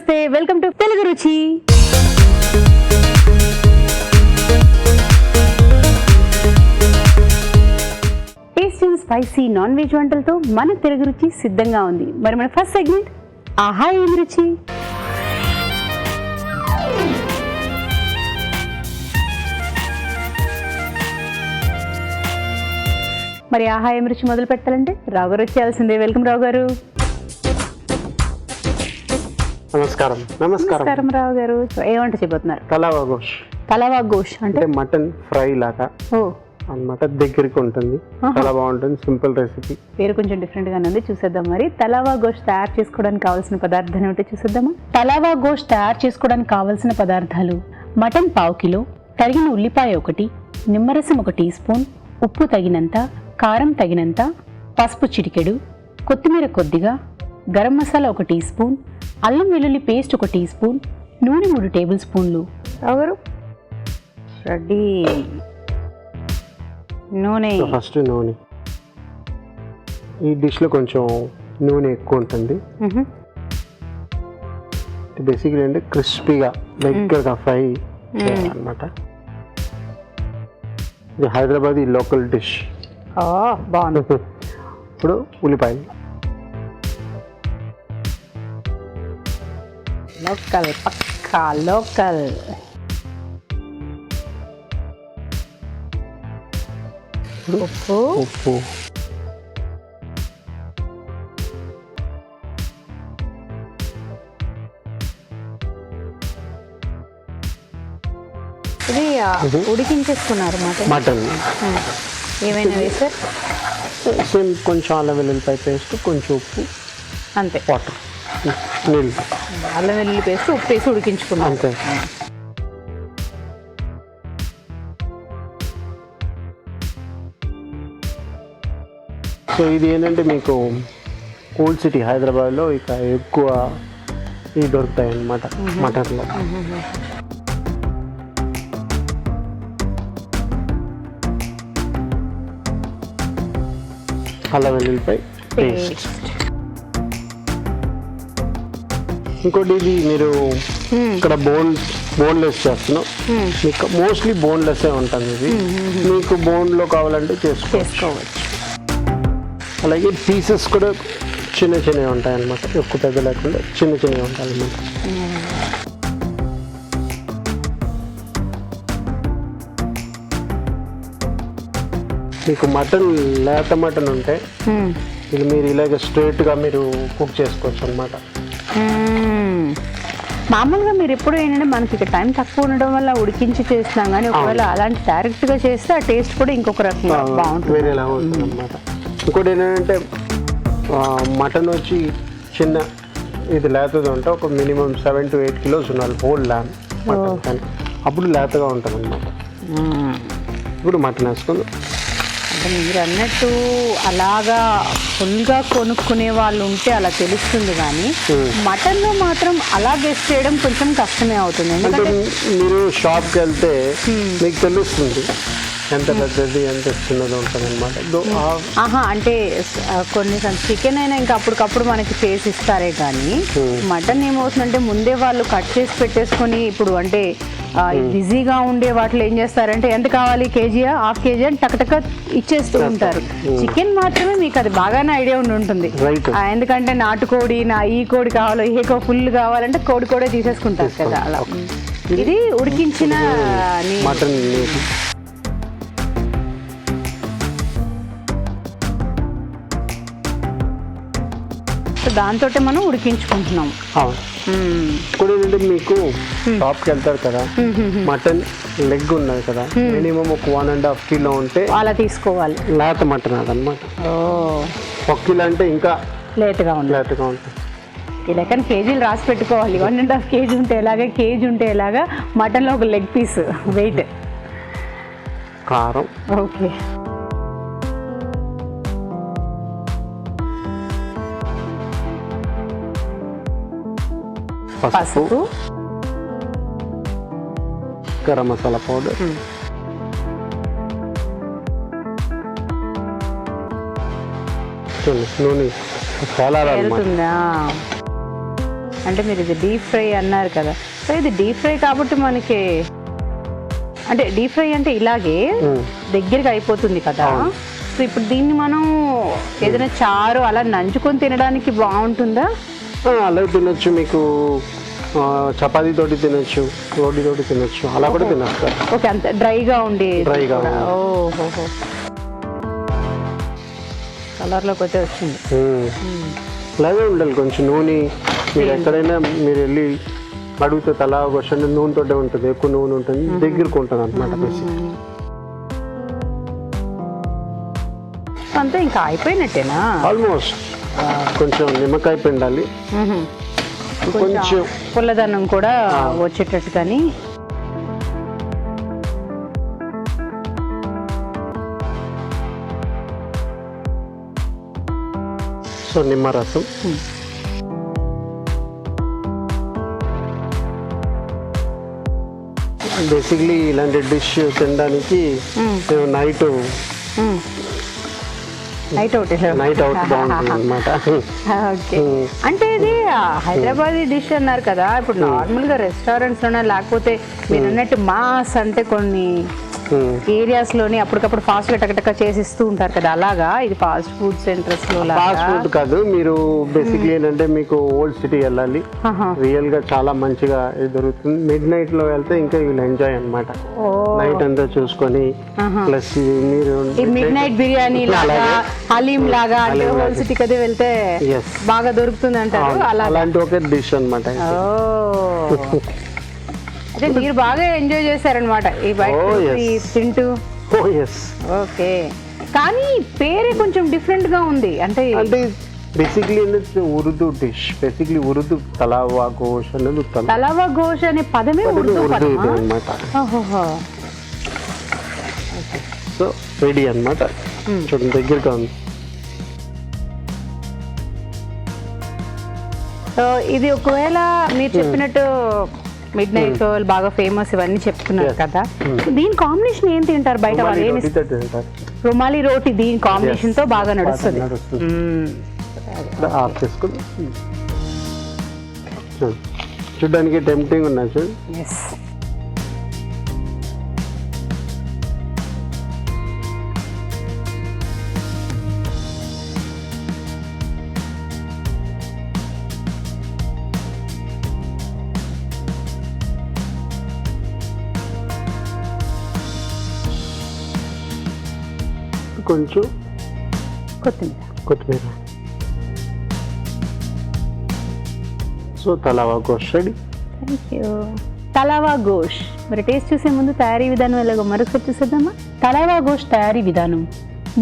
నమస్తే, welcome to Telugu రుచి. Tasty spicy non veg వంటలతో మన తెలుగు రుచి సిద్ధంగా ఉంది. మరి మన ఫస్ట్ సెగ్మెంట్ ఆహా ఏం రుచి. మరి ఆహా ఏం రుచి మొదలు పెట్టాలంటే రావు గారు వచ్చేయాల్సిందే. వెల్కమ్ రావు గారు. నమస్కారం. నమస్కారం రావు గారు. ఏమంట చెప్పబోతున్నారు? తలావా గోష్. తలావా గోష్ అంటే మటన్ ఫ్రై లాగా అన్నమాట, దగ్గరికి ఉంటుంది, చాలా బాగుంటుంది. సింపుల్ రెసిపీ, పేరు కొంచెం డిఫరెంట్ గానే ఉంది. చూసేద్దాం. మరి తలావా గోష్ తయారు చేసుకోవడానికి కావాల్సిన పదార్థాలు ఏమిటో చూసేద్దామా? తలావా గోష్ తయారు చేసుకోవడానికి కావాల్సిన పదార్థాలు: మటన్ 1/2 కిలో, తరిగిన ఉల్లిపాయ 1, నిమ్మరసం 1 టీ స్పూన్, ఉప్పు తగినంత, కారం తగినంత, పసుపు చిటికెడు, కొత్తిమీర కొద్దిగా, గరం మసాలా 1 టీ స్పూన్, అల్లం వెల్లుల్లి పేస్ట్ 1 టీ స్పూన్, నూనె 3 టేబుల్ స్పూన్లు. ఎవరు రెడీ? నూనె. ఫస్ట్ నూనె. ఈ డిష్లో కొంచెం నూనె ఎక్కువ ఉంటుంది. బేసిక్లీ అంటే క్రిస్పీగా దగ్గరగా ఫ్రై అన్నమాట. ఇది హైదరాబాదీ లోకల్ డిష్. బాగుంది. ఇప్పుడు ఉల్లిపాయలు. లోకల్, పక్కా లోకల్. ఉప్పు, ఉప్పు, ఇది ఉడికించేసుకున్నారు మటన్. ఏమైనా వేసారు? సేమ్ కొంచెం అల్లం వెల్లుల్లిపాయ పేస్ట్, కొంచెం ఉప్పు, అంతే. వాటర్, నీళ్ళు. అల్లం వెల్లుల్లి పేస్ట్, ఉప్పు వేసి ఉడికించుకున్నాం, అంతే. సో ఇది ఏంటంటే మీకు ఓల్డ్ సిటీ హైదరాబాద్లో ఇక ఎక్కువ ఇవి దొరుకుతాయి అన్నమాట మటన్లో. అల్లం వెల్లుల్లిపాయ పేస్ట్. ఇంకోటి ఇది మీరు ఇక్కడ బోన్లెస్ చేస్తున్నాం, మీకు మోస్ట్లీ బోన్లెస్ ఉంటుంది. ఇది మీకు బోన్లో కావాలంటే చేసుకోవచ్చు. అలాగే పీసెస్ కూడా చిన్న చిన్నవి ఉంటాయి అన్నమాట, ఎక్కువ పెద్ద లేకుండా చిన్న చిన్నవి ఉంటాయి అన్నమాట. మీకు మటన్ లేత మటన్ ఉంటే ఇది మీరు ఇలాగ స్ట్రైట్గా మీరు కుక్ చేసుకోవచ్చు అన్నమాట. మామూలుగా మీరు ఎప్పుడు ఏంటంటే మనకి ఇక్కడ టైం తక్కువ ఉండడం వల్ల ఉడికించి చేస్తున్నాం, కానీ ఒకవేళ అలాంటి డైరెక్ట్గా చేస్తే ఆ టేస్ట్ కూడా ఇంకొక రకంగా బాగుంటుంది, వేరేలా ఉంటుంది అన్నమాట. ఇంకోటి ఏంటంటే మటన్ వచ్చి చిన్న ఇది లేతగా ఉంటే ఒక మినిమం 7 to 8 kilos ఉండాలి హోల్ ల్యామ్ మటన్, కానీ అప్పుడు లేతగా ఉంటుంది అన్నమాట. ఇప్పుడు మటన్ వేసుకుందాం. అంటే మీరు అన్నట్టు అలాగా ఫుల్గా కొనుక్కునే వాళ్ళు ఉంటే అలా తెలుస్తుంది, కానీ మటన్లో మాత్రం అలా గెస్ట్ చేయడం కొంచెం కష్టమే అవుతుంది. ఎందుకంటే మీరు షాప్కి వెళ్తే మీకు తెలుస్తుంది ఎంత పెద్దది ఎంత చిన్నది ఉంటుంది అనమాట. అంటే కొన్ని చికెన్ అయినా ఇంకా అప్పటికప్పుడు మనకి చేసి ఇస్తారే, కానీ మటన్ ఏమవుతుందంటే ముందే వాళ్ళు కట్ చేసి పెట్టేసుకొని, ఇప్పుడు అంటే బిజీగా ఉండే వాటిలో ఏం చేస్తారంటే ఎంత కావాలి, కేజీయా, హాఫ్ కేజీ అని టకటక ఇచ్చేస్తూ ఉంటారు. చికెన్ మాత్రమే మీకు అది బాగానే ఐడియా ఉంటుంది, ఎందుకంటే నాటుకోడి, ఈ కోడి కావాలో ఏ ఫుల్ కావాలంటే కోడి కూడా తీసేసుకుంటారు కదా. అలా ఇది ఉడికించిన మటన్. దాంతో మనం ఉడికించుకుంటున్నాం. ఇప్పుడు ఏంటంటే మీకు షాప్కి వెళ్తారు కదా, మటన్ లెగ్ ఉన్నది కదా, మినిమం ఒక 1.5 kilo ఉంటే అలా తీసుకోవాలి. లేత మటన్ అదనమాట. 1 kilo అంటే ఇంకా లేతగా ఉంటుంది. ఇలా కానీ కేజీలు రాసి పెట్టుకోవాలి. 1.5 kg ఉంటే ఎలాగా, కేజీ ఉంటే ఎలాగా, మటన్లో ఒక లెగ్ పీస్ వెయిట్. కారం, ఓకే, పసుపు, గరం మసాలా పౌడర్, నూనె చాలా అంటే మీరు ఇది డీప్ ఫ్రై అన్నారు కదా, సో ఇది డీప్ ఫ్రై కాబట్టి మనకి అంటే డీప్ ఫ్రై అంటే ఇలాగే దగ్గరగా అయిపోతుంది కదా. సో ఇప్పుడు దీన్ని మనం ఏదైనా చారు అలా నంచుకొని తినడానికి బాగుంటుందా? అలా తినొచ్చు, మీకు చపాతీ తోటి తినొచ్చు, రోటీ తోటి తినొచ్చు, అలా కూడా తినొచ్చు. ఓకే, అంత డ్రైగా ఉండి. డ్రైగా ఓహో, కలర్లోకి అయితే వచ్చింది. అలాగే ఉండాలి కొంచెం నూనె. మీరు ఎక్కడైనా మీరు వెళ్ళి అడిగితే తలా క్వశ్చన్ నూనెతోటే ఉంటుంది, ఎక్కువ నూనె ఉంటుంది, దగ్గరకు ఉంటుంది అనమాట. అంతా ఇంకా అయిపోయినట్టేనా? ఆల్మోస్ట్. కొంచెం నిమ్మకాయ పిండాలి, కొంచెం పుల్లదనం కూడా వచ్చేటట్టు. కానీ సో నిమ్మరసం, బేసిక్లీ ఇలాంటి డిష్ తినడానికి మేము నైట్ అవుట్ బాగుంటుంది అనమాట. ఓకే, అంటే ఇది హైదరాబాదీ డిష్ అన్నారు కదా, ఇప్పుడు నార్మల్గా రెస్టారెంట్స్ లోనే లేకపోతే మీరు అన్నట్టు మాస్ అంటే కొన్ని ఏరియాస్ లోని అప్పటికప్పుడు ఫాస్ట్ గా టకటక చేసిస్తూ ఉంటారు కదా, అలాగా ఇది ఫాస్ట్ ఫుడ్ సెంటర్స్ లో? ఫాస్ట్ ఫుడ్ కాదు, మీరు బేసిక్లీ ఏంటంటే మీకు ఓల్డ్ సిటీ వెళ్ళాలి, రియల్ గా చాలా మంచిగా ఇది దొరుకుతుంది. మిడ్ నైట్ లో వెళ్తే ఇంకా వీళ్ళు ఎంజాయ్ అనమాట, నైట్ అంతా చూసుకొని. ప్లస్ మీరు మిడ్ నైట్ బిర్యానీ లాగా, హలీం లాగా అంటే ఓల్డ్ సిటీకి అదే వెళ్తే బాగా దొరుకుతుంది అంటారు, అలాంటి ఒక డిష్ అనమాట. అదే మీరు బాగా ఎంజాయ్ చేశారనమాట ఈ బయట తింటూ. ఓకే, కానీ పేరే కొంచెం డిఫరెంట్ గా ఉంది. అంటే basically Urdu dish, basically Urdu talawa gosht అనేది. తలావా గోష్ అనే పదమే ఉర్దూ అనమాట. సో రెడీ అనమాట, చూడండి దగ్గరగా ఉంది. సో ఇది ఒకవేళ మీరు చెప్పినట్టు మిడ్ నైట్ బాగా ఫేమస్ ఇవన్నీ చెప్తున్నారు కదా, దీని కాంబినేషన్ ఏం తింటారు బయట వాళ్ళు? ఏమి? రుమాలి రోటీ దీని కాంబినేషన్ తో బాగా నడుస్తుంది. చూడడానికి టెంప్టింగ్ ఉన్నాయి చూడు. కొంచెం కొత్తిమీర. So talawa gosht ready. Thank you. Talawa gosht మరి టేస్ట్ చూసే ముందు తయారీ విధానం ఎలాగో మరొకసారి చూసేద్దామా? తలావా గోష్ తయారీ విధానం: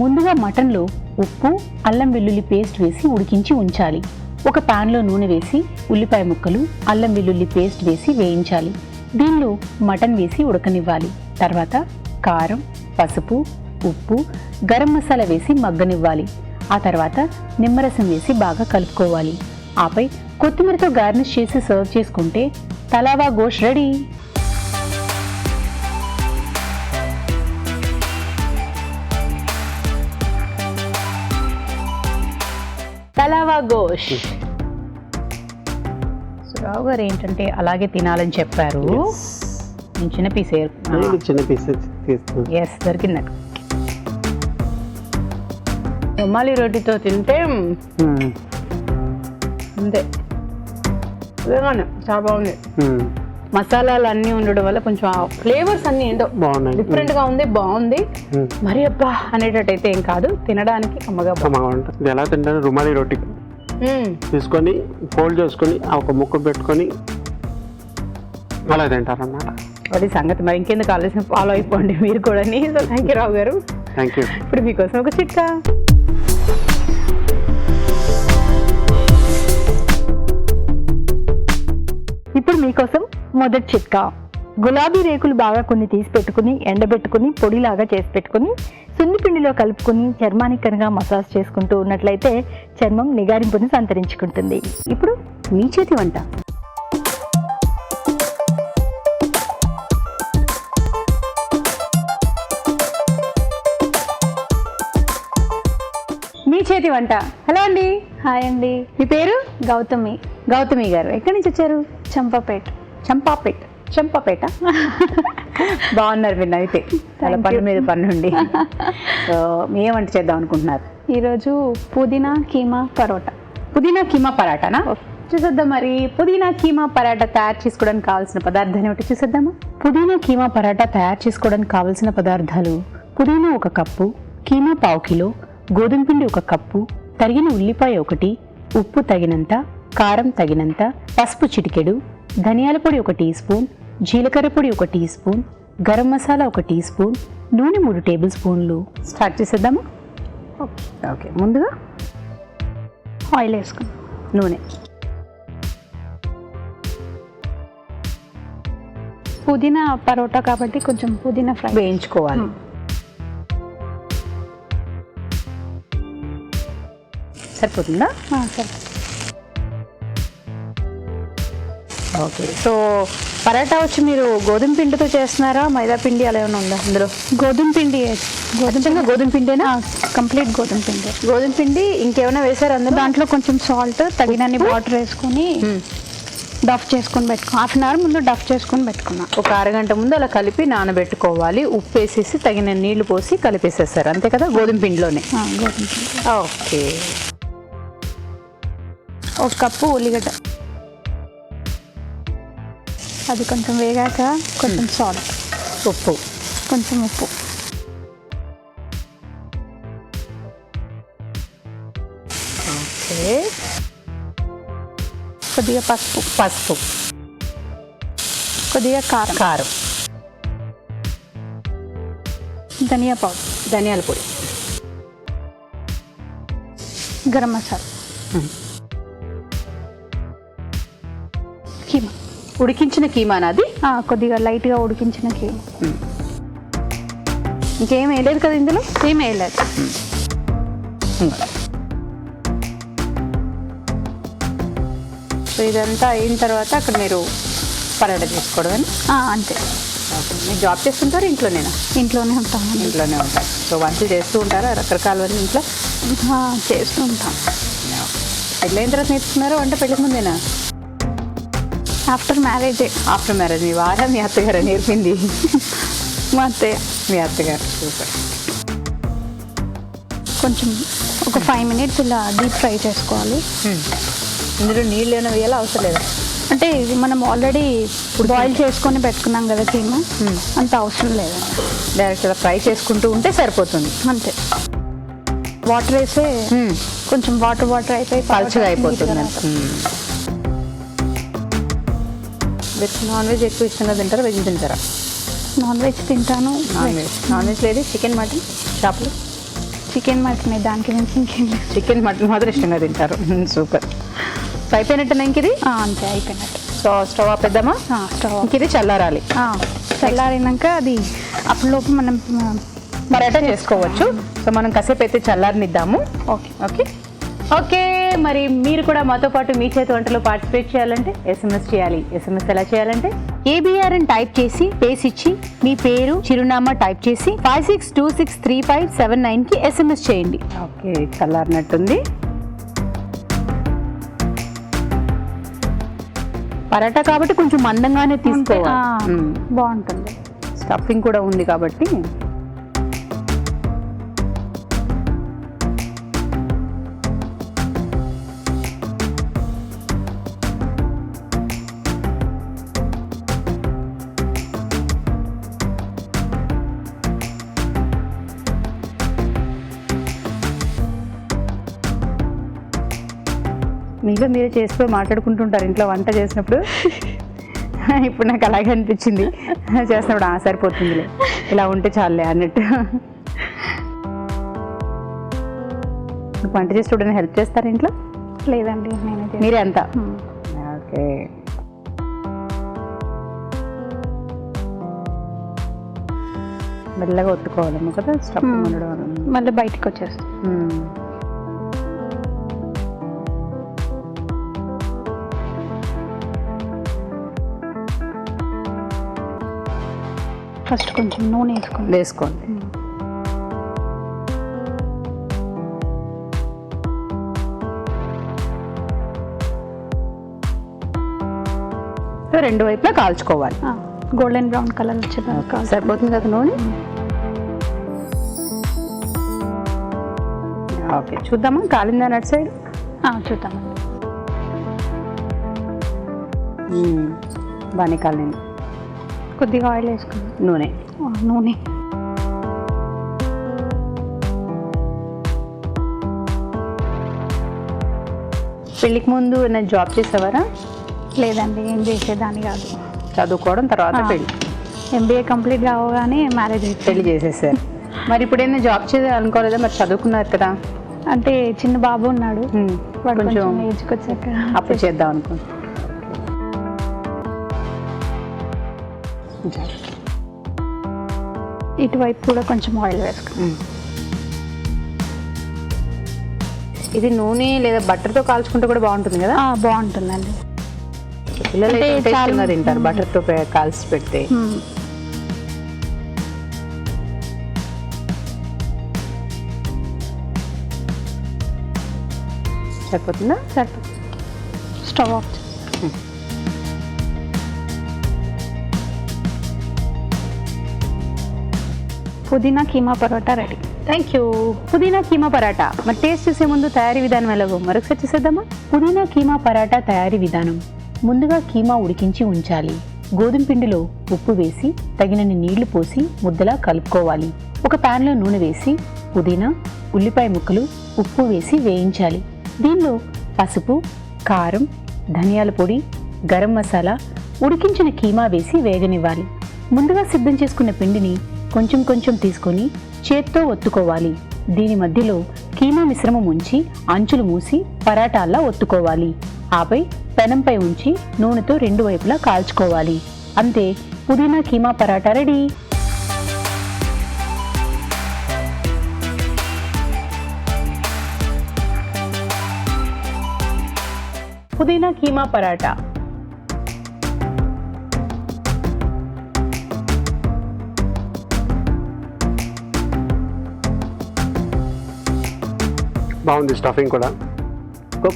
ముందుగా మటన్లో ఉప్పు, అల్లం వెల్లుల్లి పేస్ట్ వేసి ఉడికించి ఉంచాలి. ఒక ప్యాన్లో నూనె వేసి ఉల్లిపాయ ముక్కలు, అల్లం వెల్లుల్లి పేస్ట్ వేసి వేయించాలి. దీనిలో మటన్ వేసి ఉడకనివ్వాలి. తర్వాత కారం, పసుపు, ఉప్పు, గరం మసాలా వేసి మగ్గనివ్వాలి. ఆ తర్వాత నిమ్మరసం వేసి బాగా కలుపుకోవాలి. ఆపై కొత్తిమీరతో గార్నిష్ చేసి సర్వ్ చేసుకుంటే తలావా గోష్ రెడీ. తలావా గోష్. సురావు గారు ఏంటంటే అలాగే తినాలని చెప్పారు. నేను చిన్న పీస్ దొరికిందండి. రుమాలి రోటీతో తింటే అంతే, చాలా బాగుంది. మసాలాలు అన్నీ ఉండడం వల్ల కొంచెం ఫ్లేవర్స్ అన్ని ఏంటో డిఫరెంట్ గా ఉంది, బాగుంది. మరి అబ్బా అనేటట్టు అయితే ఏం కాదు, తినడానికి కమ్మగా ఉంటుంది. ఎలా తింటారు? రుమాలి రోటీ తీసుకొని ఫోల్డ్ చేసుకొని ఒక ముక్క పెట్టుకొని అలా తింటారు అన్నమాట. అది సంగతి. మరి ఇంకెందుకు ఆలోచన, ఫాలో అయిపోండి మీరు కూడా. సో థ్యాంక్ యూ రావు గారు. Thank you. ఇప్పుడు మీకోసం ఒక చిట్కా. ఇప్పుడు మీకోసం మొదటి చిట్కా. గులాబీ రేకులు బాగా కొన్ని తీసి పెట్టుకుని ఎండబెట్టుకుని పొడిలాగా చేసి పెట్టుకుని సున్నిపిండిలో కలుపుకుని చర్మానికి కనుక మసాజ్ చేసుకుంటూ ఉన్నట్లయితే చర్మం నిగారింపుని సంతరించుకుంటుంది. ఇప్పుడు మీ చేతి వంట. మీ చేతి చేతి వంట. హలో అండి. హాయ్ అండి. మీ పేరు? గౌతమి. గౌతమి గారు ఎక్కడి నుంచి వచ్చారు? చంపాపేట్. చంపాపేట బాగున్నారు మీరు అయితే చాలా పన్ను మీద పన్నుండి. సో మీ ఏ వంట చేద్దాం అనుకుంటున్నారు? ఈరోజు పుదీనా కీమా పరోటా. పుదీనా కీమా పరాటానా? చూసేద్దాం. మరి పుదీనా కీమా పరాటా తయారు చేసుకోవడానికి కావాల్సిన పదార్థాలు ఏమిటి చూసేద్దామా? పుదీనా కీమా పరాటా తయారు చేసుకోవడానికి కావాల్సిన పదార్థాలు: పుదీనా 1 కప్పు, కీమా 1/2 కిలో, గోధుమ పిండి 1 కప్పు, తరిగిన ఉల్లిపాయ 1, ఉప్పు తగినంత, కారం తగినంత, పసుపు చిటికెడు, ధనియాల పొడి 1 టీ స్పూన్, జీలకర్ర పొడి 1 tea spoon, garam masala 1 tea spoon, నూనె 3 టేబుల్ స్పూన్లు. స్టార్ట్ చేసేద్దామా? ఓకే. ముందుగా ఆయిల్ వేసుకున్నాం. నూనె, పుదీనా పరోటా కాబట్టి కొంచెం పుదీనా ఫ్రై వేయించుకోవాలి. సరిపోతుందా? సరే. ఓకే. సో పరాటా వచ్చి మీరు గోధుమ పిండితో చేస్తున్నారా, మైదా పిండి అలా ఏమైనా ఉందా అందులో? గోధుమ పిండి. గోధుమ పిండేనా? కంప్లీట్ గోధుమ పిండి. గోధుమ పిండి ఇంకేమైనా వేసారు అందులో? దాంట్లో కొంచెం సాల్ట్, తగినన్ని వాటర్ వేసుకొని డఫ్ చేసుకొని హాఫ్ అన్ అవర్ ముందు డఫ్ చేసుకొని పెట్టుకున్నా. ఒక అరగంట ముందు అలా కలిపి నానబెట్టుకోవాలి. ఉప్పు వేసేసి తగిన నీళ్లు పోసి కలిపేసేస్తారు అంతే కదా, గోధుమ పిండిలోనే? గోధుమ పిండి. ఓకే. 1 కప్పు ఉల్లిగడ్డ, అది కొంచెం వేగాక కొంచెం సాల్ట్, ఉప్పు, కొంచెం ఉప్పు, ఓకే, కొద్దిగా పసుపు, కొద్దిగా కారం, ధనియాల పొడి, గరం మసాలా, కీమా. ఉడికించిన కీమానా అది? కొద్దిగా లైట్గా ఉడికించిన కీమా. ఇంకేం వేయలేదు కదా ఇందులో? ఏం వేయలేదు. సో ఇదంతా అయిన తర్వాత అక్కడ మీరు పరాటా చేసుకోవడం? అంతే. మీరు జాబ్ చేస్తుంటారు ఇంట్లోనేనా? ఇంట్లోనే ఉంటాం. ఇంట్లోనే ఉంటారు. సో వంటలు చేస్తూ ఉంటారా రకరకాలవన్నీ ఇంట్లో? చేస్తూ ఉంటాం. పెళ్ళైన తర్వాత నేర్చుకున్నారా వంట? పెళ్ళికి ముందేనా? After marriage. After marriage. మీ వారా మీ అత్తగారు నేర్పింది? మా అత్తయ్య. మీ అత్తగారు. సూపర్. కొంచెం ఒక 5 మినిట్స్ ఇలా డీప్ ఫ్రై చేసుకోవాలి. ఇందులో నీళ్ళు ఏమైనా వేయాలా అవసరం లేదా? అంటే ఇది మనం ఆల్రెడీ బాయిల్ చేసుకొని పెట్టుకున్నాం కదా కీమా, అంత అవసరం లేదండి. డైరెక్ట్గా ఫ్రై చేసుకుంటూ ఉంటే సరిపోతుంది అంతే. వాటర్ వేస్తే కొంచెం వాటర్ అయిపోయి పల్చగా అయిపోతుంది. నాన్ వెజ్ ఎక్కువ ఇష్టంగా తింటారా, వెజ్ తింటారా? నాన్ వెజ్ తింటాను. నాన్ వెజ్ లేదు? చికెన్, మటన్, చేపలు? చికెన్, మటన్, దానికి మించి ఇంకేం లేదు. చికెన్, మటన్ మాత్రం ఇష్టంగా తింటారు. సూపర్. సో అయిపోయినట్టేనా ఇంక ఇది? అంతే, అయిపోయినట్టు. So stove ఆపేద్దామా? స్టవ్ ఇంక ఇది చల్లారాలి. చల్లారినాక అది అప్పటిలోపు మనం పరాటా చేసుకోవచ్చు. సో మనం కాసేపు అయితే చల్లారనిద్దాము. ఓకే. ఓకే. మరి మీరు కూడా మాతో పాటు మీ చేతి వంటలో పార్టిసిపేట్ చేయాలంటే SMS చేయాలి. SMS ఎలా చేయాలంటే ABR అని టైప్ చేసి పేస్ ఇచ్చి మీ పేరు, చిరునామా టైప్ చేసి 56263579కి SMS చేయండి. ఓకే. చల్లారినట్టుంది. పరాటా కాబట్టి కొంచెం మందంగానే తీసుకోవాలి. బాగుంటుంది. స్టఫింగ్ కూడా ఉంది కాబట్టి. మీలో మీరే చేసిపోయి మాట్లాడుకుంటుంటారు ఇంట్లో వంట చేసినప్పుడు. ఇప్పుడు నాకు అలాగే అనిపించింది చేసినప్పుడు. సరిపోతుందిలే, ఇలా ఉంటే చాలే అన్నట్టు. వంట చేసి చూడని హెల్ప్ చేస్తారా ఇంట్లో? లేదండి, మీరే అంతా? ఓకే. మెల్లగా ఒత్తుకోవాలమ్మా కదా స్టవ్ ఉండడం. మళ్ళీ బయటకు వచ్చేస్తాం. ఫస్ట్ కొంచెం నూనె వేసుకోండి. సో రెండు వైపులా కాల్చుకోవాలి. గోల్డెన్ బ్రౌన్ కలర్ వచ్చేదాకా సరిపోతుంది కదా నూనె. ఓకే, చూద్దామా కాలిందా అటు సైడ్? చూద్దామండి. బాగానే కాలింది. కొద్దిగా ఆయిల్ వేసుకుందాం. నూనె పెళ్ళికి ముందు నేను జాబ్ చేసేవారా? లేదండి, ఏం చేసేదాన్ని కాదు. చదువుకోవడం తర్వాత పెళ్ళి. MBA కంప్లీట్ కావగానే మ్యారేజ్ పెళ్లి చేసేసారు. మరి ఇప్పుడు ఏమైనా జాబ్ చేయాలనుకోలేదా? మరి చదువుకున్నారు కదా. అంటే చిన్న బాబు ఉన్నాడు, వాడు కొంచెం కొంచెం ఏజ్కి వచ్చాక అప్పుడు చేద్దాం అనుకో. ఇటువైపు కూడా కొంచెం ఆయిల్ వేసుకున్నాం. ఇది నూనె లేదా బట్టర్తో కాల్చుకుంటే కూడా బాగుంటుంది కదా. బాగుంటుందండి. పిల్లలు అంటే అయితే చాలా- ఇష్టంగా తింటారు బటర్తో కాల్చి పెడితే. సరిపోతుందా? సరిపోతుంది. Stove off. Pudina keema paratha ready. Thank you. Pudina keema paratha. మరి టేస్ట్ చేసే ముందు తయారీ విధానం ఎలాగో మరొకసారి చూసేద్దామా? పుదీనా కీమా పరాటా తయారీ విధానం. ముందుగా కీమా ఉడికించి ఉంచాలి. గోధుమ పిండిలో ఉప్పు వేసి తగినన్ని నీళ్లు పోసి ముద్దలా కలుపుకోవాలి. ఒక ప్యాన్లో నూనె వేసి పుదీనా, ఉల్లిపాయ ముక్కలు, ఉప్పు వేసి వేయించాలి. దీనిలో పసుపు, కారం, ధనియాల పొడి, గరం మసాలా, ఉడికించిన కీమా వేసి వేగనివ్వాలి. ముందుగా సిద్ధం చేసుకున్న పిండిని కొంచెం కొంచెం తీసుకొని చేత్తో ఒత్తుకోవాలి. దీని మధ్యలో కీమా మిశ్రమం ఉంచి అంచులు మూసి పరాటాల్లా ఒత్తుకోవాలి. ఆపై పెనంపై ఉంచి నూనెతో రెండు వైపులా కాల్చుకోవాలి. అంతే, పుదీనా కీమా పరాటా రెడీ. పుదీనా కీమా పరాటా. బాగుంది. స్టఫింగ్ కూడా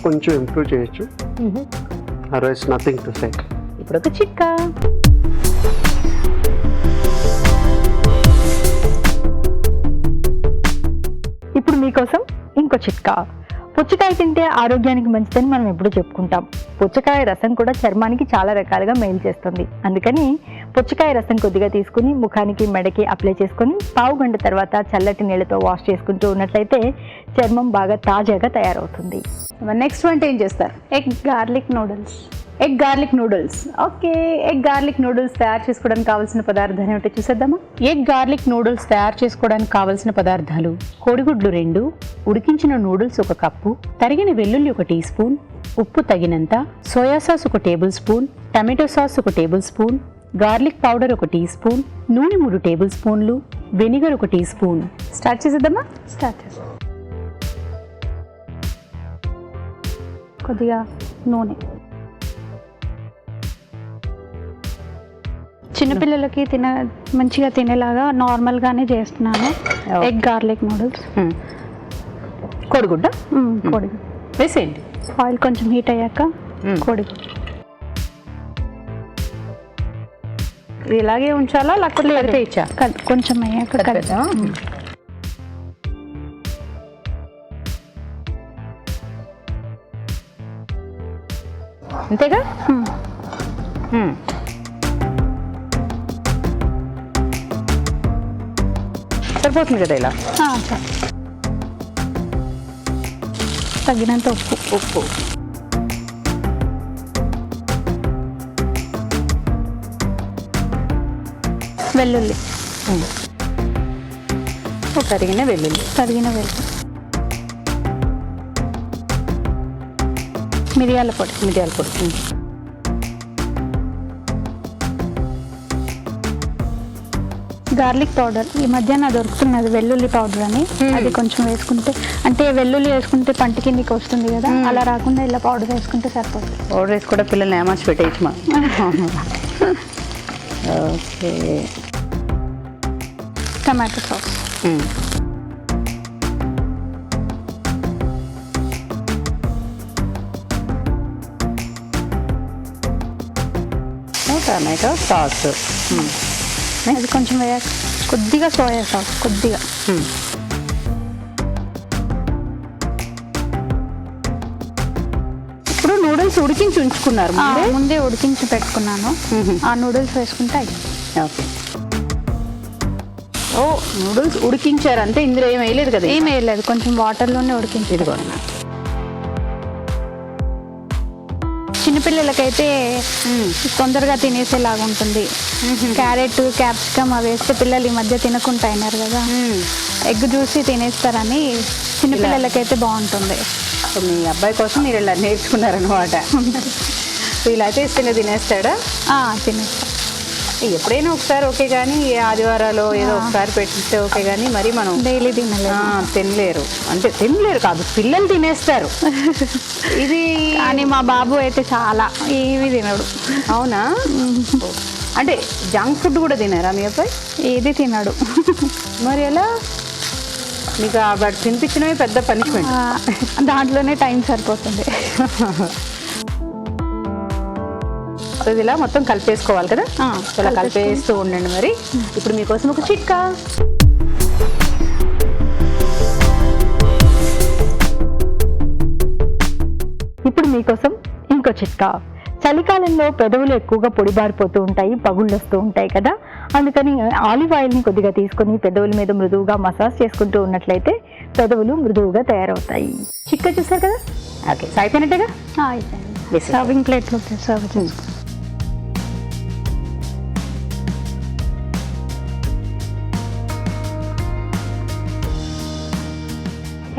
కొంచెం ఇంప్రూవ్ చేయొచ్చు. Otherwise nothing to say. ఇప్పుడు ఒక చిట్కా. ఇప్పుడు మీకోసం ఇంకో చిట్కా. పుచ్చకాయ తింటే ఆరోగ్యానికి మంచిదని మనం ఎప్పుడూ చెప్పుకుంటాం. పుచ్చకాయ రసం కూడా చర్మానికి చాలా రకాలుగా మేలు చేస్తుంది. అందుకని పుచ్చకాయ రసం కొద్దిగా తీసుకుని ముఖానికి, మెడకి అప్లై చేసుకుని పావు గంట తర్వాత చల్లటి నీళ్ళతో వాష్ చేసుకుంటూ ఉన్నట్లయితే చర్మం బాగా తాజాగా తయారవుతుంది. నెక్స్ట్ వంట ఏం చేస్తారు? Egg garlic noodles. Egg garlic noodles. Okay, egg garlic noodles తయారు చేసుకోవడానికి కావాల్సిన పదార్థాలు ఏమిటో చూసేద్దామా? ఎగ్ గార్లిక్ నూడిల్స్ తయారు చేసుకోవడానికి కావాల్సిన పదార్థాలు: కోడిగుడ్లు 2, ఉడికించిన నూడిల్స్ 1 కప్పు, తరిగిన వెల్లుల్లి 1 టీ స్పూన్, ఉప్పు తగినంత, soya sauce 1 tablespoon, tomato sauce 1 tablespoon, garlic powder 1 tea spoon, నూనె 3 టేబుల్ స్పూన్లు, వెనిగర్ 1 టీ స్పూన్. స్టార్ట్ చేసేద్దామా? స్టార్ట్ చేస్తాం. కొద్దిగా నూనె. చిన్నపిల్లలకి మంచిగా తినేలాగా నార్మల్గానే చేస్తున్నాను. Egg garlic noodles. కోడిగుడ్డ కోడిగుడ్డు వేసేయండి. ఆయిల్ కొంచెం హీట్ అయ్యాక కోడిగుడ్డు. ఇది ఇలాగే ఉంచాలా లేకపోతే కలిపే ఇచ్చా? కొంచెం అయ్యాక కలిపేదా? అంతేగా? సరిపోతుంది కదా ఇలా? సరే. తగినంత ఉప్పు. వెల్లుల్లి. తరిగిన వెల్లుల్లి. మిరియాల పొడి. గార్లిక్ పౌడర్ ఈ మధ్యన దొరుకుతున్నది, వెల్లుల్లి పౌడర్ అని. అది కొంచెం వేసుకుంటే, అంటే వెల్లుల్లి వేసుకుంటే పంట కిందికి వస్తుంది కదా, అలా రాకుండా ఇలా పౌడర్ వేసుకుంటే సరిపోతుంది. పౌడర్ వేసి కూడా పిల్లల్ని ఏమార్చి పెట్టేయచ్చు మా. Okay. Tomato sauce. Tomato sauce. అది కొంచెం వేయాలి, కొద్దిగా సోయా సాస్ కొద్దిగా. ఇప్పుడు నూడిల్స్ ఉడికించి ఉంచుకున్నారు ముందే ఉడికించి పెట్టుకున్నాను. ఆ నూడిల్స్ వేసుకుంటే ఓకే. ఓ నూడిల్స్ ఉడికించారు అంతే, ఇందులో ఏం వేయలేదు కదా? ఏం వేయలేదు, కొంచెం వాటర్లోనే ఉడికించి. ఇదిగోండి. చిన్నపిల్లలకైతే తొందరగా తినేసేలాగా ఉంటుంది. క్యారెట్, క్యాప్సికమ్ అవి వేస్తే పిల్లలు ఈ మధ్య తినకుండా అయినారు కదా, ఎగ్ చూసి తినేస్తారని చిన్నపిల్లలకైతే బాగుంటుంది. సో మీ అబ్బాయి కోసం మీరు ఇలా నేర్చుకున్నారనమాట. సో ఇలా అయితే ఇష్టంగా తినేస్తాడా? తినేస్తాం. ఎప్పుడైనా ఒకసారి ఓకే, కానీ ఆదివారాలు ఏదో ఒకసారి పెట్టిస్తే ఓకే, కానీ మరి మనం డైలీ తినలేరు. అంటే తినలేరు కాదు, పిల్లలు తినేస్తారు. ఇది కానీ మా బాబు అయితే చాలా ఏవి తినడు. అవునా? అంటే జంక్ ఫుడ్ కూడా తినారా మీ అబ్బాయి? ఏది తినడు. మరి ఎలా? మీకు వాడు తినిపించడమే పెద్ద పనిష్మెంట్. దాంట్లోనే టైం సరిపోతుంది. సో ఇది ఇలా మొత్తం కలిపేసుకోవాలి కదా? ఇలా కలిపేస్తూ ఉండండి. మరి ఇప్పుడు మీకోసం ఒక చిట్కా. ఇప్పుడు మీకోసం ఇంకో చిట్కా. చలికాలంలో పెదవులు ఎక్కువగా పొడిబారిపోతూ ఉంటాయి, పగుళ్ళు వస్తూ ఉంటాయి కదా, అందుకని ఆలివ్ ఆయిల్ని కొద్దిగా తీసుకొని పెదవుల మీద మృదువుగా మసాజ్ చేసుకుంటూ ఉన్నట్లయితే పెదవులు మృదువుగా తయారవుతాయి. చిట్కా చూసారు కదా? ఓకే, అయిపోయినట్టేగా? సర్వింగ్ ప్లేట్లో సర్వ్ చేసుకోండి.